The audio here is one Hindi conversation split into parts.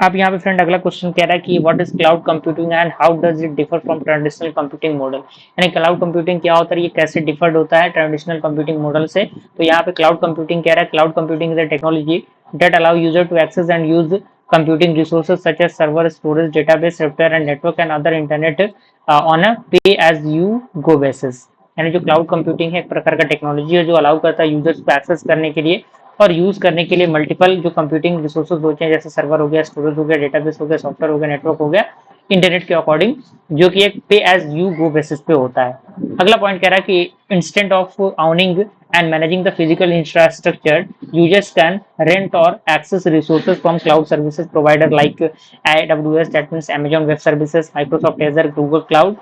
अब यहाँ पे फ्रेंड अगला क्वेश्चन कह रहा है कि what is cloud computing and how does it differ from traditional computing model. यानी क्लाउड कंप्यूटिंग क्या होता है, ये कैसे डिफर्ड होता है ट्रेडिशनल कंप्यूटिंग मॉडल से। तो यहाँ पे क्लाउड कंप्यूटिंग कह रहा है cloud computing is a technology that allow user to access and use computing resources such as server, storage, database, software and network and other internet on a pay as you go basis. यानी जो क्लाउड कंप्यूटिंग है एक प्रकार का टेक्नोलॉजी है जो अलाउ करता है यूजर्स को एक्सेस करने के लिए और यूज करने के लिए मल्टीपल जो कंप्यूटिंग रिसोर्सेज होते हैं, जैसे सर्वर हो गया, स्टोरेज हो गया, डेटाबेस हो गया, सॉफ्टवेयर हो गया, नेटवर्क हो गया, इंटरनेट के अकॉर्डिंग, जो कि एक पे एज यू गो बेसिस पे होता है। अगला पॉइंट कह रहा है कि instant of owning and managing the physical infrastructure, users can rent or access resources from cloud services provider like AWS, that means Amazon web services, Microsoft Azure, Google cloud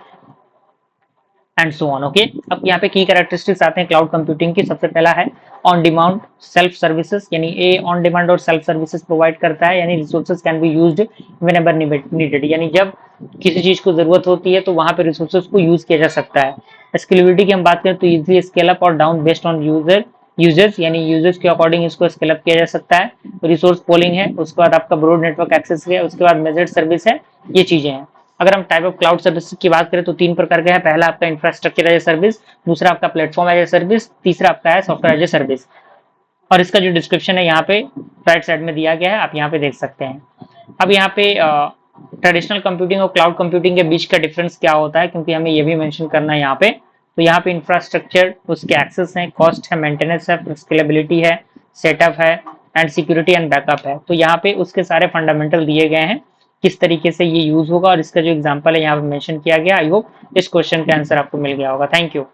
and so on. Okay, अब यहाँ पे की कैरेक्टरिस्टिक्स आते हैं क्लाउड कंप्यूटिंग की। सबसे पहला है ऑन डिमांड सेल्फ सर्विसेज, यानी ये ऑन डिमांड और सेल्फ सर्विसेज प्रोवाइड करता है, यानी resources can be used whenever needed, यानी जब किसी चीज को जरूरत होती है तो वहां पे रिसोर्सेज को यूज किया जा सकता है। स्केलेबिलिटी की हम बात करें तो इजीली स्केल अप और डाउन बेस्ड ऑन यूजर्स, यानी यूजर्स के अकॉर्डिंग इसको स्केल अप किया जा सकता है। रिसोर्स पोलिंग है, उसके बाद आपका ब्रॉड नेटवर्क एक्सेस है, उसके बाद मेजर्ड सर्विस है, ये चीजें हैं। अगर हम टाइप ऑफ क्लाउड सर्विस की बात करें तो तीन प्रकार का है। पहला आपका इंफ्रास्ट्रक्चर एज ए सर्विस, दूसरा आपका प्लेटफॉर्म एज ए सर्विस, तीसरा आपका है सॉफ्टवेयर एज ए सर्विस। और इसका जो डिस्क्रिप्शन है यहाँ पे राइट साइड में दिया गया है, आप यहाँ पे देख सकते हैं। अब यहाँ पे ट्रेडिशनल कंप्यूटिंग और क्लाउड कंप्यूटिंग के बीच का डिफरेंस क्या होता है, क्योंकि हमें ये भी मेंशन करना है यहाँ पे। तो यहाँ पे इंफ्रास्ट्रक्चर, उसके एक्सेस है, कॉस्ट है, मेंटेनेंस है, स्केलेबिलिटी है, सेटअप है एंड सिक्योरिटी एंड बैकअप है। तो यहाँ पे उसके सारे फंडामेंटल दिए गए हैं, किस तरीके से ये यूज होगा, और इसका जो एग्जाम्पल है यहाँ पे मेंशन किया गया। आई होप इस क्वेश्चन का आंसर आपको मिल गया होगा। Thank you.